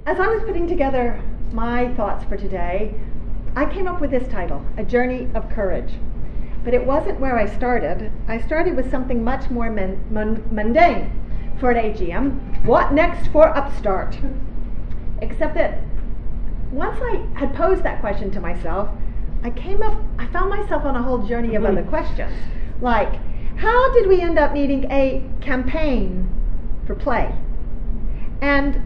as I was putting together my thoughts for today, I came up with this title, A Journey of Courage. But it wasn't where I started. I started with something much more mundane for an AGM. What next for Upstart? Except that once I had posed that question to myself, I found myself on a whole journey of other questions. Like, how did we end up needing a campaign for play? And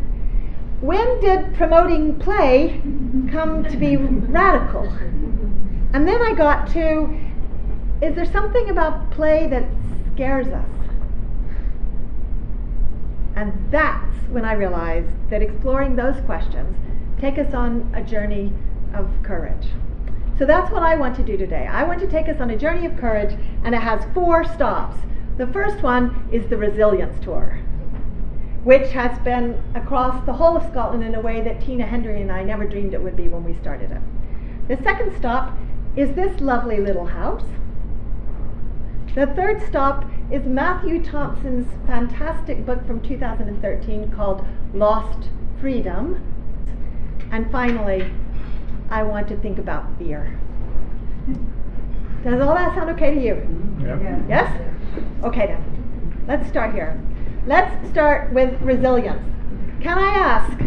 when did promoting play come to be radical? And then I got to, is there something about play that scares us? And that's when I realized that exploring those questions take us on a journey of courage. So that's what I want to do today. I want to take us on a journey of courage, and it has 4 stops. The first one is the Resilience Tour, which has been across the whole of Scotland in a way that Tina Hendry and I never dreamed it would be when we started it. The second stop is this lovely little house. The third stop is Matthew Thompson's fantastic book from 2013 called Lost Freedom. And finally, I want to think about fear. Does all that sound okay to you? Yeah. Yes? Okay then. Let's start here. Let's start with resilience. Can I ask,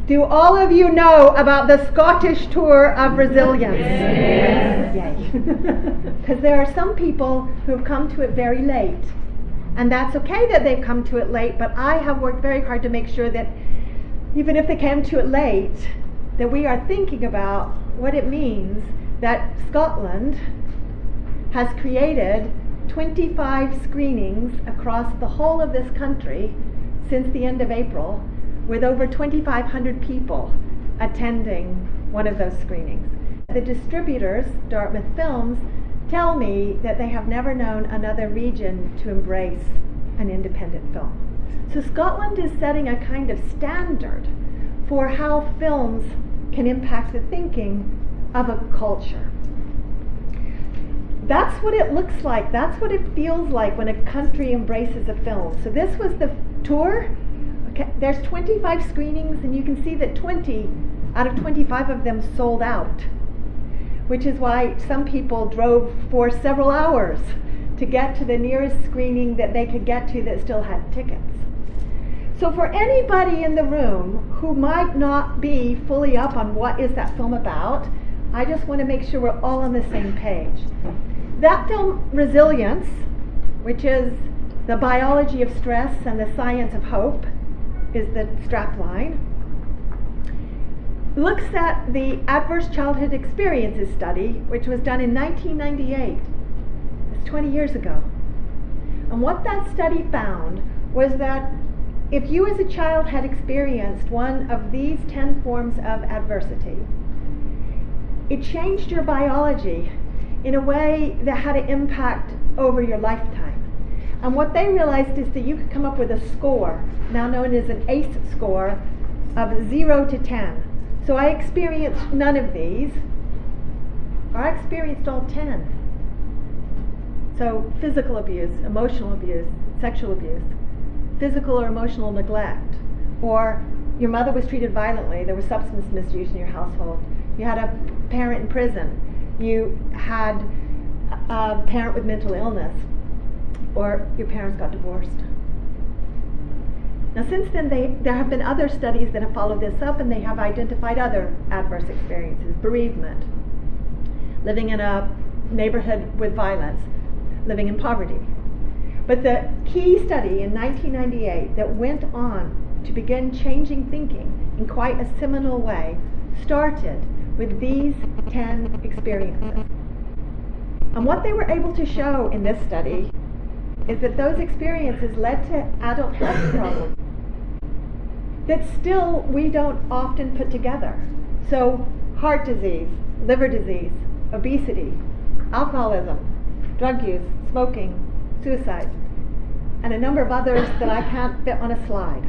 do all of you know about the Scottish Tour of Resilience? Yes. Yay. Because there are some people who have come to it very late. And that's okay that they've come to it late, but I have worked very hard to make sure that even if they came to it late, that we are thinking about what it means that Scotland has created 25 screenings across the whole of this country since the end of April, with over 2,500 people attending one of those screenings. The distributors, Dartmouth Films, tell me that they have never known another region to embrace an independent film. So Scotland is setting a kind of standard for how films can impact the thinking of a culture. That's what it looks like. That's what it feels like when a country embraces a film. So this was the tour. Okay, there's 25 screenings, and you can see that 20 out of 25 of them sold out, which is why some people drove for several hours to get to the nearest screening that they could get to that still had tickets. So for anybody in the room who might not be fully up on what is that film about, I just want to make sure we're all on the same page. That film, Resilience, which is the biology of stress and the science of hope, is the strapline, looks at the Adverse Childhood Experiences study, which was done in 1998. It's 20 years ago. And what that study found was that if you as a child had experienced one of these 10 forms of adversity, it changed your biology in a way that had an impact over your lifetime. And what they realized is that you could come up with a score, now known as an ACE score, of 0 to 10. So I experienced none of these, or I experienced all 10. So physical abuse, emotional abuse, sexual abuse, physical or emotional neglect, or your mother was treated violently, there was substance misuse in your household, you had a parent in prison, you had a parent with mental illness, or your parents got divorced. Now since then there have been other studies that have followed this up, and they have identified other adverse experiences: bereavement, living in a neighborhood with violence, living in poverty. But the key study in 1998 that went on to begin changing thinking in quite a seminal way started with these 10 experiences. And what they were able to show in this study is that those experiences led to adult health problems that still we don't often put together. So heart disease, liver disease, obesity, alcoholism, drug use, smoking, suicide, and a number of others that I can't fit on a slide.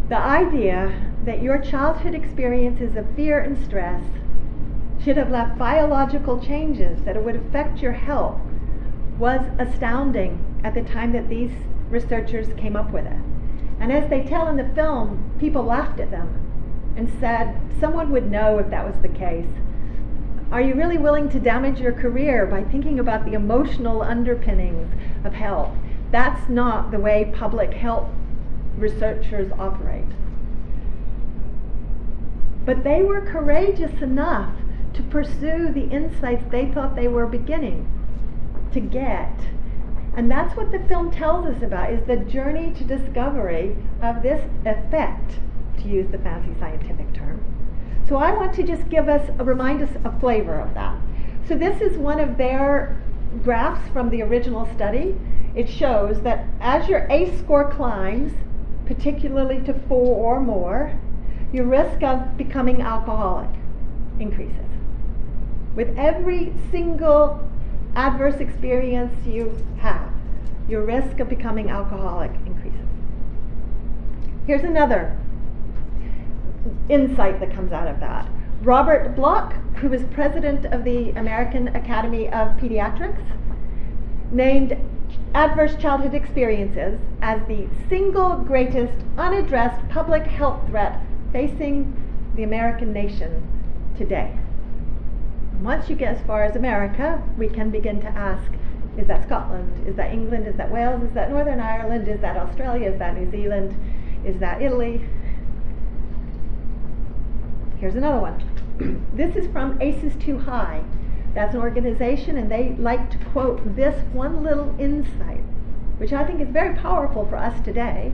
The idea that your childhood experiences of fear and stress should have left biological changes that it would affect your health was astounding at the time that these researchers came up with it. And as they tell in the film, people laughed at them and said, someone would know if that was the case. Are you really willing to damage your career by thinking about the emotional underpinnings of health? That's not the way public health researchers operate. But they were courageous enough to pursue the insights they thought they were beginning to get. And that's what the film tells us about, is the journey to discovery of this effect, to use the fancy scientific term. So I want to just remind us a flavor of that. So this is one of their graphs from the original study. It shows that as your ACE score climbs, particularly to 4 or more, your risk of becoming alcoholic increases. With every single adverse experience you have, your risk of becoming alcoholic increases. Here's another insight that comes out of that. Robert Bloch, who was president of the American Academy of Pediatrics, named adverse childhood experiences as the single greatest unaddressed public health threat facing the American nation today. Once you get as far as America, we can begin to ask, is that Scotland? Is that England? Is that Wales? Is that Northern Ireland? Is that Australia? Is that New Zealand? Is that Italy? Here's another one. This is from ACEs Too High. That's an organization, and they like to quote this one little insight, which I think is very powerful for us today.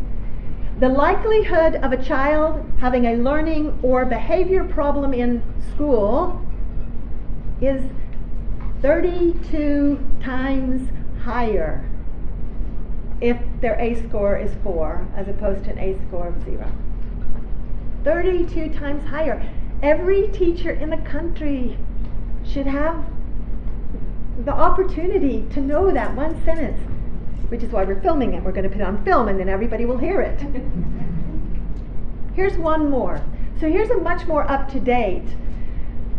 The likelihood of a child having a learning or behavior problem in school is 32 times higher if their ACE score is 4 as opposed to an ACE score of 0. 32 times higher. Every teacher in the country should have the opportunity to know that one sentence, which is why we're filming it. We're going to put it on film and then everybody will hear it. Here's one more. So here's a much more up-to-date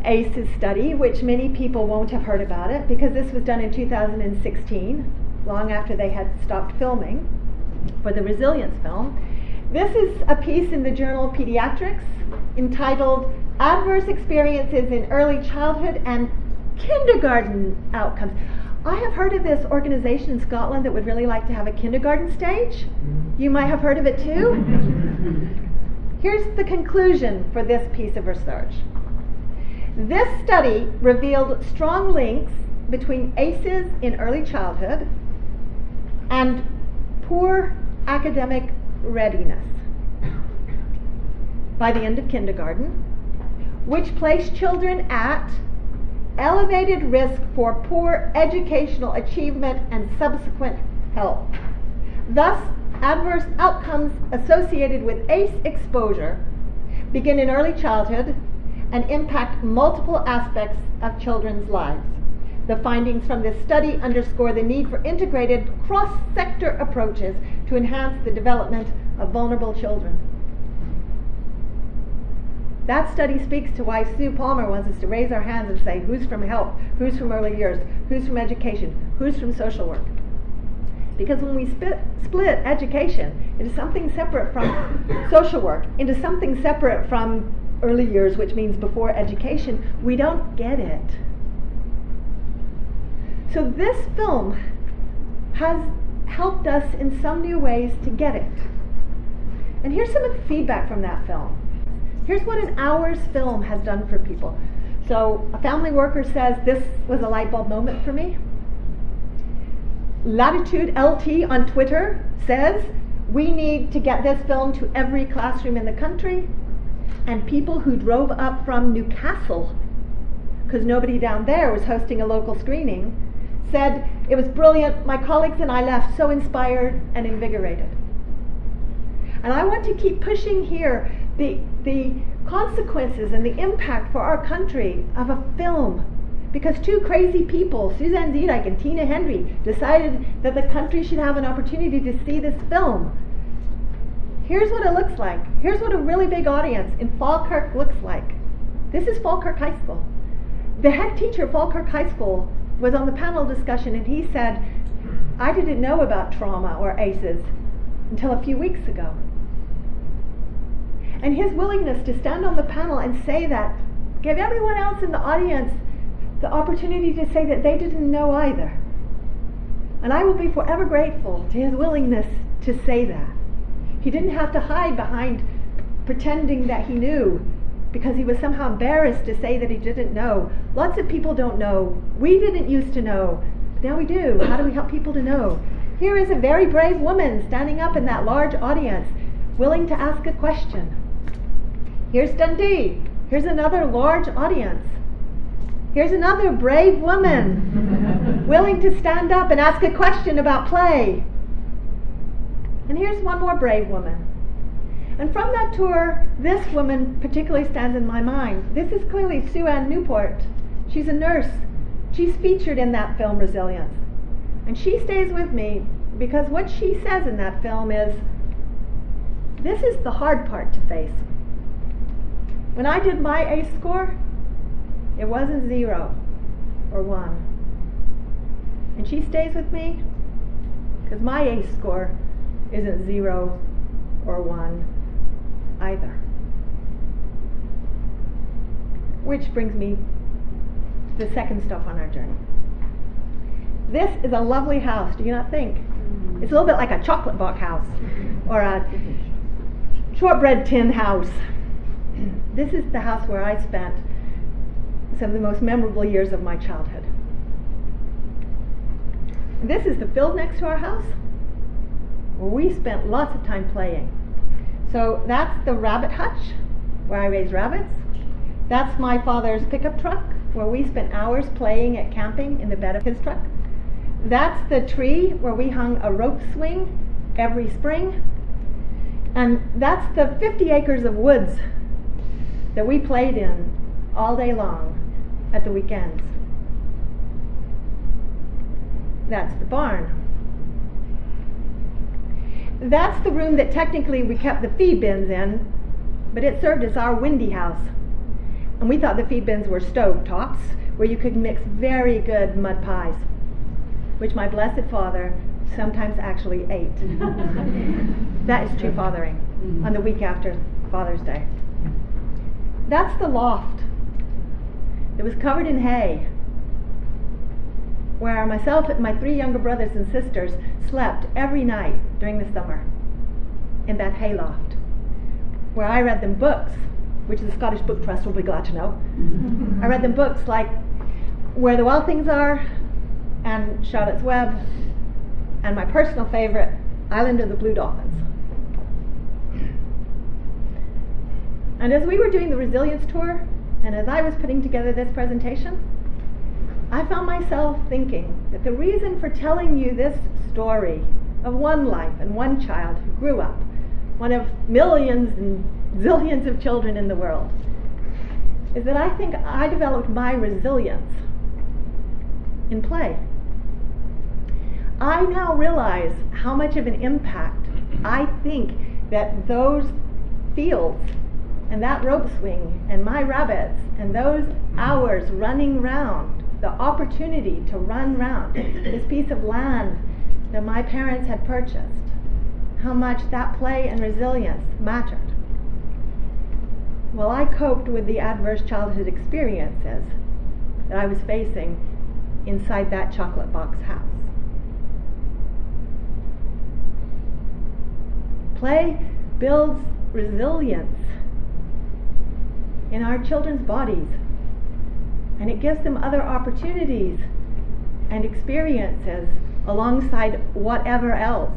ACEs study, which many people won't have heard about it because this was done in 2016, long after they had stopped filming for the resilience film. This is a piece in the journal Pediatrics entitled Adverse Experiences in Early Childhood and Kindergarten Outcomes. I have heard of this organization in Scotland that would really like to have a kindergarten stage. You might have heard of it too. Here's the conclusion for this piece of research. This study revealed strong links between ACEs in early childhood and poor academic readiness by the end of kindergarten, which placed children at elevated risk for poor educational achievement and subsequent health. Thus, adverse outcomes associated with ACE exposure begin in early childhood and impact multiple aspects of children's lives. The findings from this study underscore the need for integrated cross-sector approaches to enhance the development of vulnerable children. That study speaks to why Sue Palmer wants us to raise our hands and say, who's from health, who's from early years, who's from education, who's from social work. Because when we split education into something separate from social work, into something separate from early years, which means before education, we don't get it. So this film has helped us in some new ways to get it. And here's some of the feedback from that film. Here's what an hour's film has done for people. So a family worker says, this was a light bulb moment for me. Latitude LT on Twitter says, we need to get this film to every classroom in the country. And people who drove up from Newcastle, because nobody down there was hosting a local screening, said, it was brilliant, my colleagues and I left so inspired and invigorated. And I want to keep pushing here the consequences and the impact for our country of a film. Because two crazy people, Suzanne Zeedyk and Tina Hendry, decided that the country should have an opportunity to see this film. Here's what it looks like. Here's what a really big audience in Falkirk looks like. This is Falkirk High School. The head teacher of Falkirk High School was on the panel discussion and he said, I didn't know about trauma or ACEs until a few weeks ago. And his willingness to stand on the panel and say that gave everyone else in the audience the opportunity to say that they didn't know either. And I will be forever grateful to his willingness to say that. He didn't have to hide behind pretending that he knew because he was somehow embarrassed to say that he didn't know. Lots of people don't know. We didn't used to know, but now we do. How do we help people to know? Here is a very brave woman standing up in that large audience, willing to ask a question. Here's Dundee. Here's another large audience. Here's another brave woman willing to stand up and ask a question about play. And here's one more brave woman. And from that tour, this woman particularly stands in my mind. This is clearly Suzanne Newport. She's a nurse. She's featured in that film, Resilience. And she stays with me because what she says in that film is, this is the hard part to face. When I did my ACE score, it wasn't 0 or 1. And she stays with me because my ACE score isn't 0 or 1 either. Which brings me to the second stop on our journey. This is a lovely house, do you not think? It's a little bit like a chocolate box house or a shortbread tin house. This is the house where I spent some of the most memorable years of my childhood. This is the field next to our house where we spent lots of time playing. So that's the rabbit hutch where I raised rabbits. That's my father's pickup truck where we spent hours playing at camping in the bed of his truck. That's the tree where we hung a rope swing every spring. And that's the 50 acres of woods that we played in all day long at the weekends. That's the barn. That's the room that technically we kept the feed bins in, but it served as our windy house. And we thought the feed bins were stove tops where you could mix very good mud pies, which my blessed father sometimes actually ate. That is true fathering on the week after Father's Day. That's the loft. It was covered in hay, where myself and my 3 younger brothers and sisters slept every night during the summer in that hay loft, where I read them books, which the Scottish Book Trust will be glad to know. I read them books like Where the Wild Things Are and Charlotte's Web, and my personal favorite, Island of the Blue Dolphins. And as we were doing the Resilience Tour, and as I was putting together this presentation, I found myself thinking that the reason for telling you this story of one life and one child who grew up, one of millions and zillions of children in the world, is that I think I developed my resilience in play. I now realize how much of an impact I think that those fields and that rope swing and my rabbits and those hours running round, the opportunity to run round this piece of land that my parents had purchased, how much that play and resilience mattered. Well, I coped with the adverse childhood experiences that I was facing inside that chocolate box house. Play builds resilience in our children's bodies, and it gives them other opportunities and experiences alongside whatever else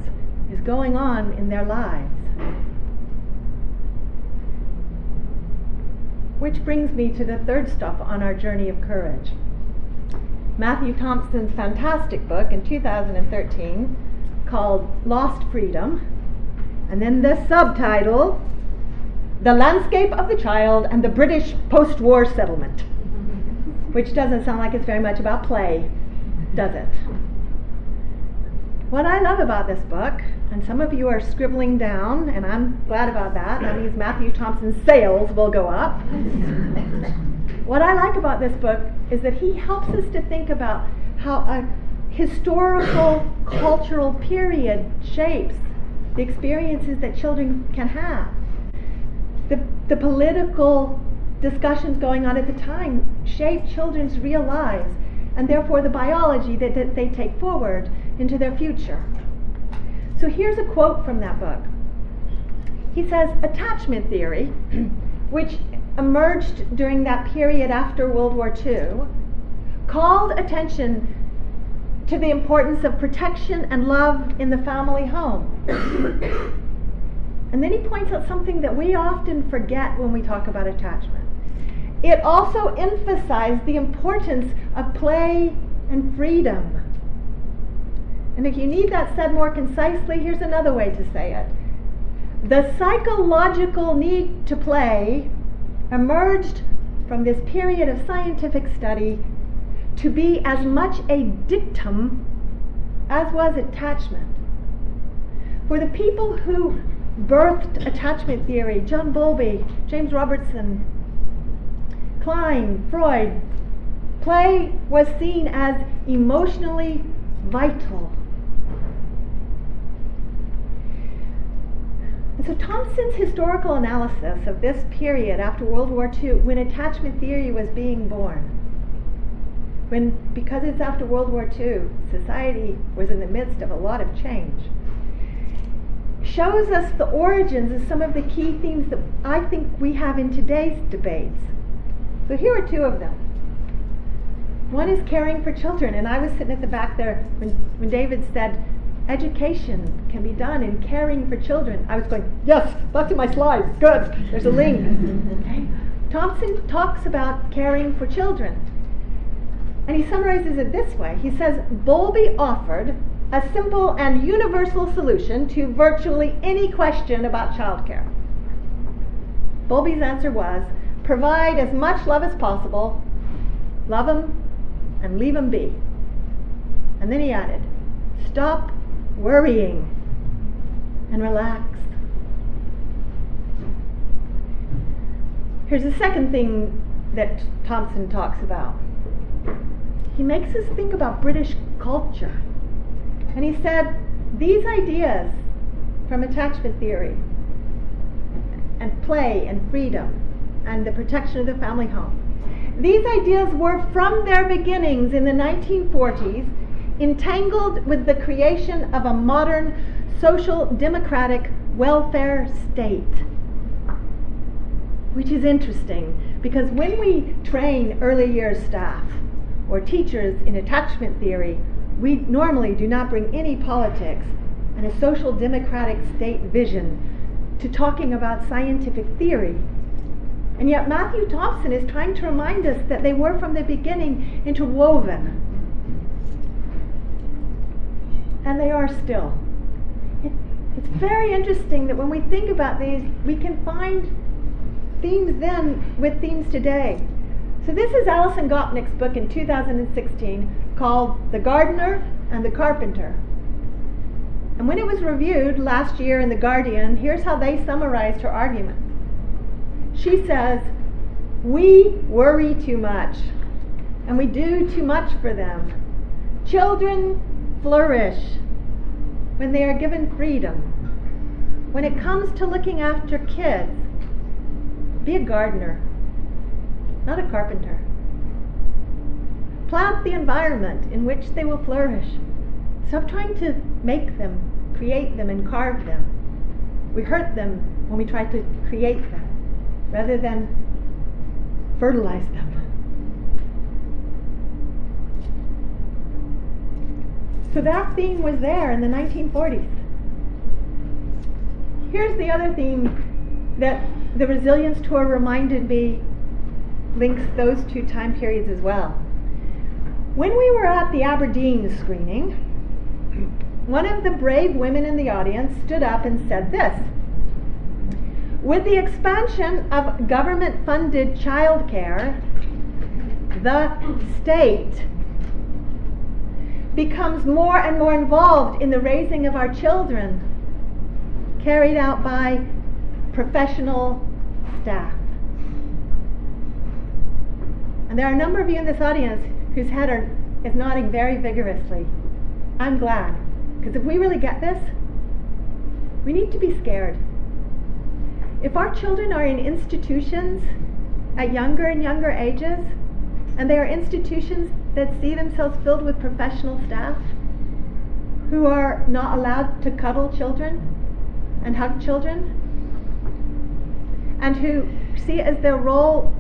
is going on in their lives. Which brings me to the third stop on our journey of courage. Matthew Thompson's fantastic book in 2013 called Lost Freedom, and then the subtitle, The Landscape of the Child and the British Post-War Settlement, which doesn't sound like it's very much about play, does it? What I love about this book, and some of you are scribbling down, and I'm glad about that, that means Matthew Thompson's sales will go up. What I like about this book is that he helps us to think about how a historical, cultural period shapes the experiences that children can have, the political discussions going on at the time shape children's real lives, and therefore the biology that they take forward into their future. So here's a quote from that book. He says, attachment theory, which emerged during that period after World War II, called attention to the importance of protection and love in the family home. And then he points out something that we often forget when we talk about attachment. It also emphasized the importance of play and freedom. And if you need that said more concisely, here's another way to say it. The psychological need to play emerged from this period of scientific study to be as much a dictum as was attachment. For the people who birthed attachment theory, John Bowlby, James Robertson, Klein, Freud, play was seen as emotionally vital. And so Thompson's historical analysis of this period after World War II, when attachment theory was being born, because it's after World War II, society was in the midst of a lot of change, shows us the origins of some of the key themes that I think we have in today's debates. So here are two of them. One is caring for children, and I was sitting at the back there when David said education can be done in caring for children. I was going, yes, back to my slides, good, there's a link. Okay. Thompson talks about caring for children, and he summarizes it this way. He says, Bowlby offered a simple and universal solution to virtually any question about childcare. Bowlby's answer was, provide as much love as possible, love them, and leave them be. And then he added, stop worrying and relax. Here's the second thing that Thompson talks about. He makes us think about British culture. And he said, these ideas from attachment theory and play and freedom and the protection of the family home, these ideas were from their beginnings in the 1940s entangled with the creation of a modern social democratic welfare state. Which is interesting, because when we train early years staff or teachers in attachment theory, we normally do not bring any politics and a social democratic state vision to talking about scientific theory. And yet Matthew Thompson is trying to remind us that they were from the beginning interwoven. And they are still. It's very interesting that when we think about these, we can find themes then with themes today. So this is Alison Gopnik's book in 2016 called The Gardener and the Carpenter. And when it was reviewed last year in The Guardian, here's how they summarized her argument. She says, we worry too much, and we do too much for them. Children flourish when they are given freedom. When it comes to looking after kids, be a gardener, not a carpenter. Plant the environment in which they will flourish. Stop trying to make them, create them, and carve them. We hurt them when we try to create them, rather than fertilize them. So that theme was there in the 1940s. Here's the other theme that the Resilience Tour reminded me links those two time periods as well. When we were at the Aberdeen screening, one of the brave women in the audience stood up and said this: with the expansion of government-funded childcare, the state becomes more and more involved in the raising of our children, carried out by professional staff. And there are a number of you in this audience whose head is nodding very vigorously. I'm glad, because if we really get this, We need to be scared. If our children are in institutions at younger and younger ages, and they are institutions that see themselves filled with professional staff who are not allowed to cuddle children and hug children, and who see it as their role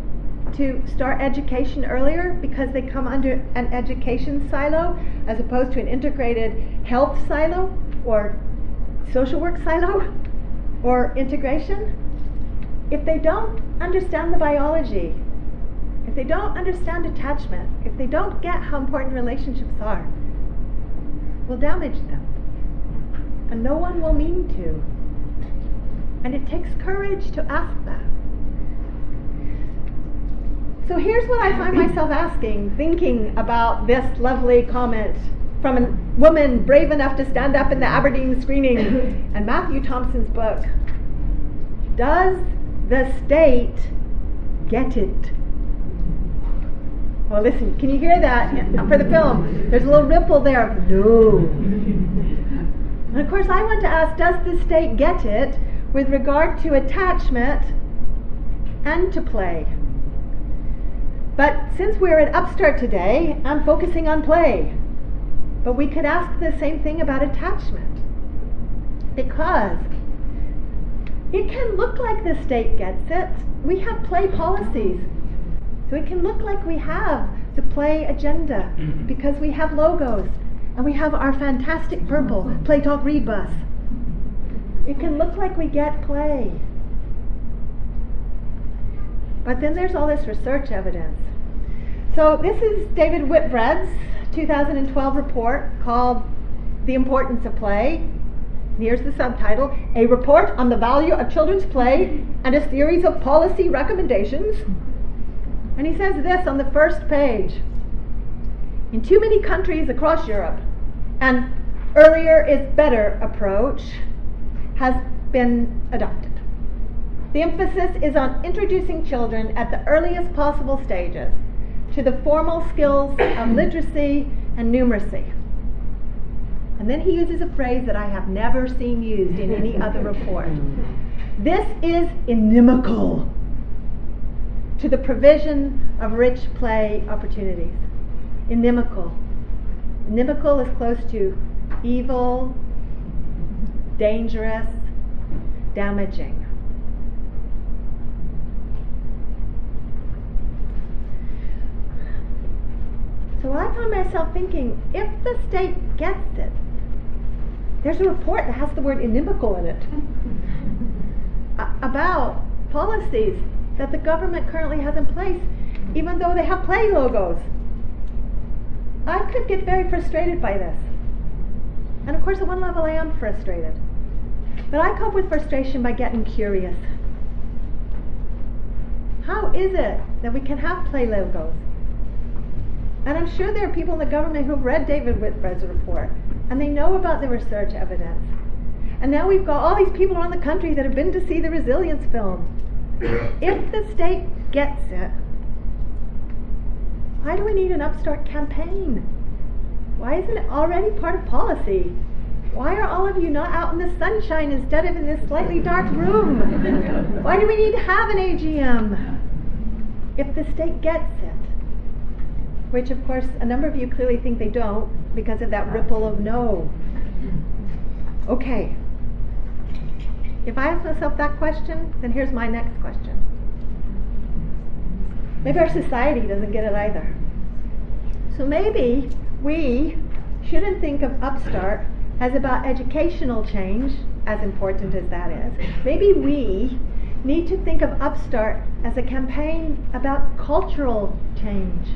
to start education earlier because they come under an education silo as opposed to an integrated health silo or social work silo or integration, if they don't understand the biology, if they don't understand attachment, if they don't get how important relationships are, we'll damage them. And no one will mean to. And it takes courage to ask that. So here's what I find myself asking, thinking about this lovely comment from a woman brave enough to stand up in the Aberdeen screening and Matthew Thompson's book. Does the state get it? Well, listen, can you hear that for the film? There's a little ripple there of no. And of course I want to ask, does the state get it with regard to attachment and to play? But since we're at Upstart today, I'm focusing on play. But we could ask the same thing about attachment. Because it can look like the state gets it. We have play policies. So it can look like we have the play agenda because we have logos and we have our fantastic purple Play Talk Read Bus. It can look like we get play. But then there's all this research evidence. So this is David Whitbread's 2012 report called The Importance of Play. Here's the subtitle, A Report on the Value of Children's Play and a Series of Policy Recommendations. And he says this on the first page. In too many countries across Europe, an earlier is better approach has been adopted. The emphasis is on introducing children at the earliest possible stages to the formal skills of literacy and numeracy. And then he uses a phrase that I have never seen used in any other report. This is inimical to the provision of rich play opportunities. Inimical. Inimical is close to evil, dangerous, damaging. So I found myself thinking, if the state gets it, there's a report that has the word inimical in it about policies that the government currently has in place, even though they have play logos. I could get very frustrated by this. And of course, at one level, I am frustrated. But I cope with frustration by getting curious. How is it that we can have play logos? And I'm sure there are people in the government who've read David Whitbread's report, and they know about the research evidence. And now we've got all these people around the country that have been to see the resilience film. If the state gets it, why do we need an Upstart campaign? Why isn't it already part of policy? Why are all of you not out in the sunshine instead of in this slightly dark room? Why do we need to have an AGM? If the state gets it, which of course a number of you clearly think they don't because of that ripple of no. Okay. If I ask myself that question, then here's my next question. Maybe our society doesn't get it either. So maybe we shouldn't think of Upstart as about educational change, as important as that is. Maybe we need to think of Upstart as a campaign about cultural change,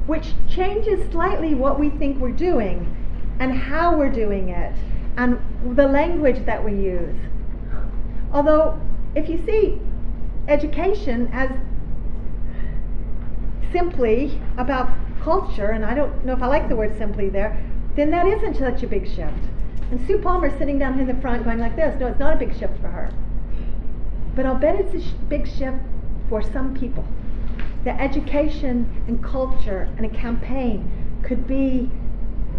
which changes slightly what we think we're doing and how we're doing it and the language that we use. Although, if you see education as simply about culture, and I don't know if I like the word simply there, then that isn't such a big shift. And Sue Palmer's sitting down in the front going like this. No, it's not a big shift for her. But I'll bet it's a big shift for some people. That education and culture and a campaign could be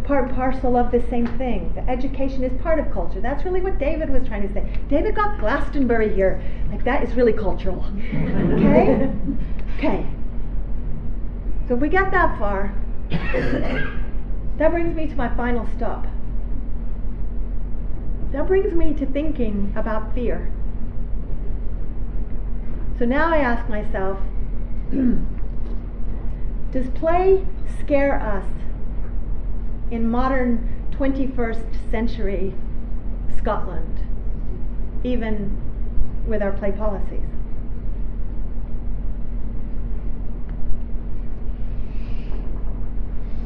part and parcel of the same thing. The education is part of culture. That's really what David was trying to say. David got Glastonbury here. Like, that is really cultural. Okay? Okay. So if we get that far, that brings me to my final stop. That brings me to thinking about fear. So now I ask myself, does play scare us in modern 21st century Scotland, even with our play policies?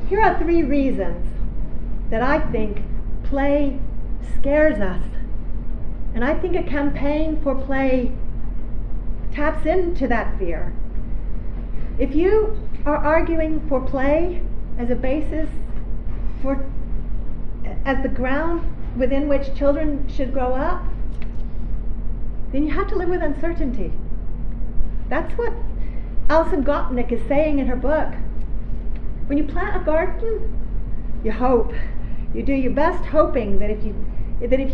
Here are 3 reasons that I think play scares us. And I think a campaign for play taps into that fear. If you are arguing for play as a basis as the ground within which children should grow up, then you have to live with uncertainty. That's what Alison Gopnik is saying in her book. When you plant a garden, you hope. You do your best hoping that if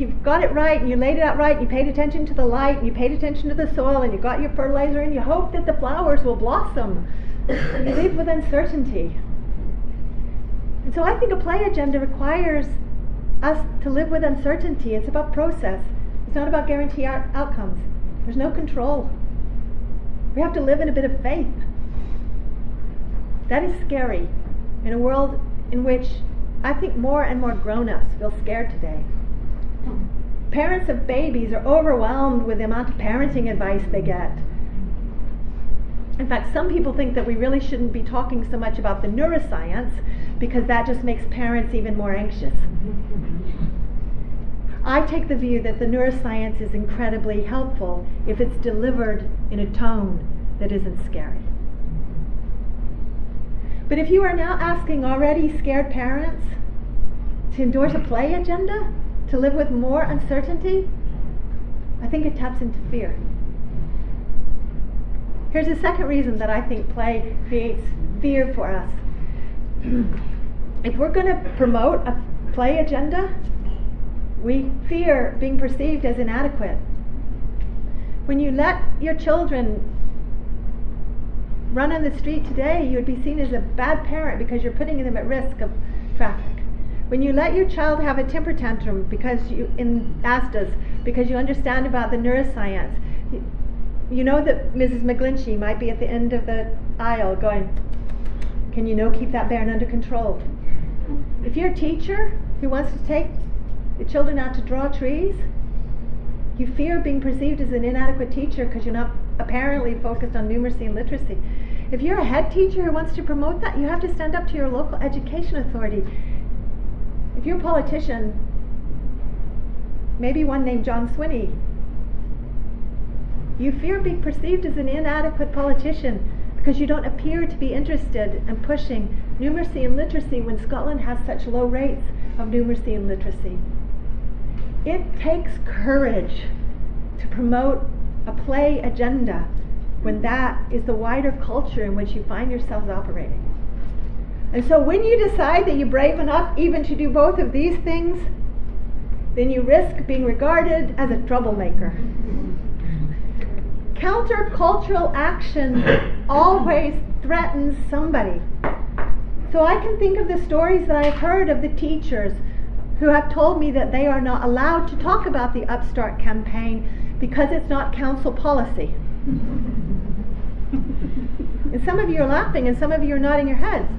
you've got it right and you laid it out right and you paid attention to the light and you paid attention to the soil and you got your fertilizer in, you hope that the flowers will blossom. You live with uncertainty. And so I think a play agenda requires us to live with uncertainty. It's about process. It's not about guarantee outcomes. There's no control. We have to live in a bit of faith. That is scary in a world in which I think more and more grown-ups feel scared today. Parents of babies are overwhelmed with the amount of parenting advice they get. In fact, some people think that we really shouldn't be talking so much about the neuroscience because that just makes parents even more anxious. I take the view that the neuroscience is incredibly helpful if it's delivered in a tone that isn't scary. But if you are now asking already scared parents to endorse a play agenda, to live with more uncertainty, I think it taps into fear. Here's a second reason that I think play creates fear for us. If we're going to promote a play agenda, we fear being perceived as inadequate. When you let your children run on the street today, you would be seen as a bad parent because you're putting them at risk of traffic. When you let your child have a temper tantrum because you understand about the neuroscience, you know that Mrs. McGlinchey might be at the end of the aisle going, can you keep that bairn under control? If you're a teacher who wants to take the children out to draw trees, you fear being perceived as an inadequate teacher because you're not apparently focused on numeracy and literacy. If you're a head teacher who wants to promote that, you have to stand up to your local education authority. If you're a politician, maybe one named John Swinney, you fear being perceived as an inadequate politician because you don't appear to be interested in pushing numeracy and literacy when Scotland has such low rates of numeracy and literacy. It takes courage to promote a play agenda when that is the wider culture in which you find yourselves operating. And so when you decide that you're brave enough even to do both of these things, then you risk being regarded as a troublemaker. Countercultural action always threatens somebody. So I can think of the stories that I've heard of the teachers who have told me that they are not allowed to talk about the Upstart campaign because it's not council policy. And some of you are laughing and some of you are nodding your heads.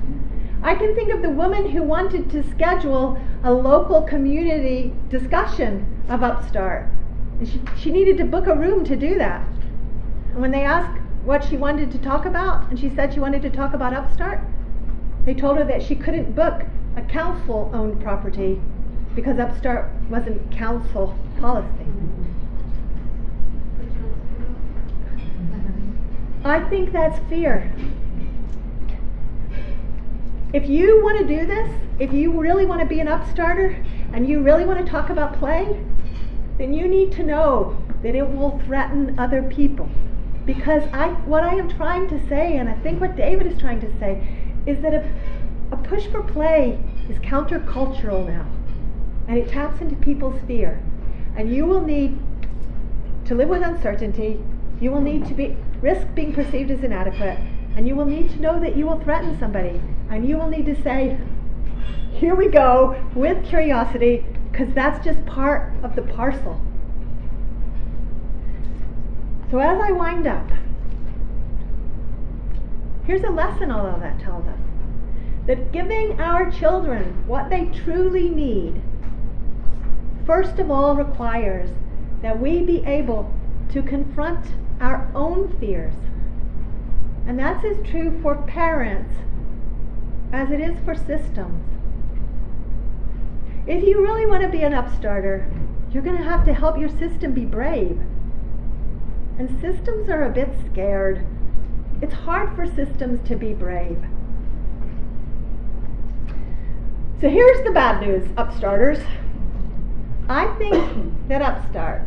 I can think of the woman who wanted to schedule a local community discussion of Upstart. And she needed to book a room to do that. And when they asked what she wanted to talk about, and she said she wanted to talk about Upstart, they told her that she couldn't book a council-owned property because Upstart wasn't council policy. I think that's fear. If you want to do this, if you really want to be an Upstarter, and you really want to talk about play, then you need to know that it will threaten other people. Because what I am trying to say, and I think what David is trying to say, is that a push for play is countercultural now, and it taps into people's fear. And you will need to live with uncertainty, you will need to risk being perceived as inadequate, and you will need to know that you will threaten somebody, and you will need to say, here we go, with curiosity, because that's just part of the parcel. So as I wind up, here's a lesson all of that tells us. That giving our children what they truly need, first of all requires that we be able to confront our own fears. And that's as true for parents as it is for systems. If you really want to be an upstarter, you're going to have to help your system be brave. And systems are a bit scared. It's hard for systems to be brave. So here's the bad news, Upstarters. I think that Upstart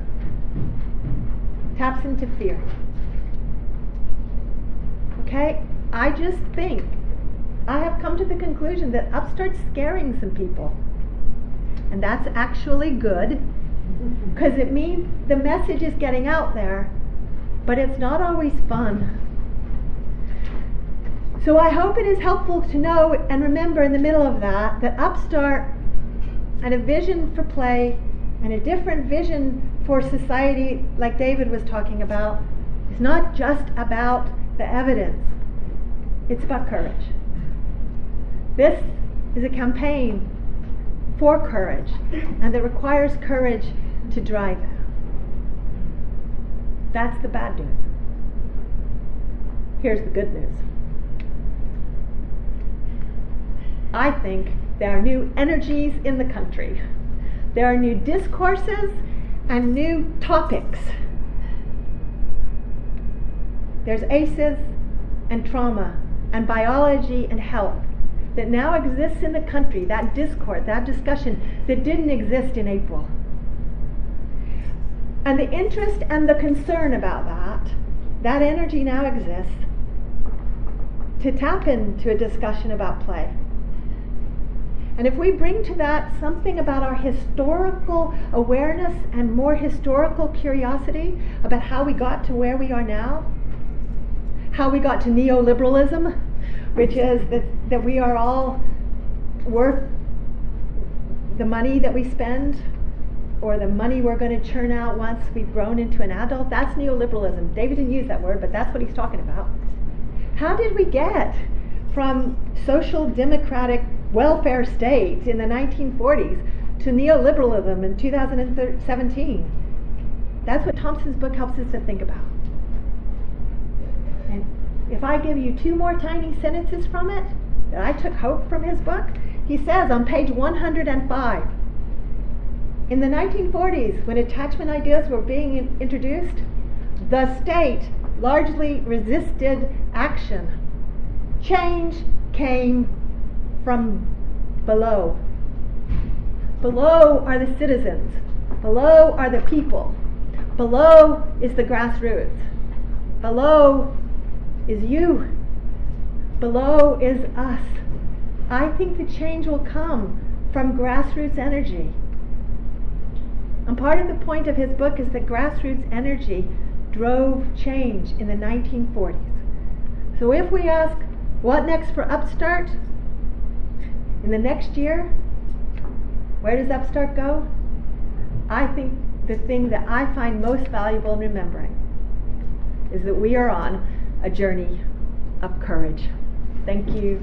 taps into fear. Okay? I just think, I have come to the conclusion that Upstart's scaring some people. And that's actually good, because it means the message is getting out there, but it's not always fun. So I hope it is helpful to know and remember in the middle of that Upstart and a vision for play and a different vision for society, like David was talking about, is not just about the evidence. It's about courage. This is a campaign for courage, and that requires courage to drive it. That's the bad news. Here's the good news. I think there are new energies in the country. There are new discourses and new topics. There's ACEs and trauma and biology and health that now exists in the country, that discourse, that discussion that didn't exist in April. And the interest and the concern about that energy now exists to tap into a discussion about play. And if we bring to that something about our historical awareness and more historical curiosity about how we got to where we are now, how we got to neoliberalism, which is that we are all worth the money that we spend, or the money we're going to churn out once we've grown into an adult. That's neoliberalism. David didn't use that word, but that's what he's talking about. How did we get from social democratic welfare state in the 1940s to neoliberalism in 2017? That's what Thompson's book helps us to think about. And if I give you two more tiny sentences from it, that I took hope from his book, he says on page 105, in the 1940s, when attachment ideas were being introduced, the state largely resisted action. Change came from below. Below are the citizens. Below are the people. Below is the grassroots. Below is you. Below is us. I think the change will come from grassroots energy. And part of the point of his book is that grassroots energy drove change in the 1940s. So if we ask, what next for Upstart? In the next year, where does Upstart go? I think the thing that I find most valuable in remembering is that we are on a journey of courage. Thank you.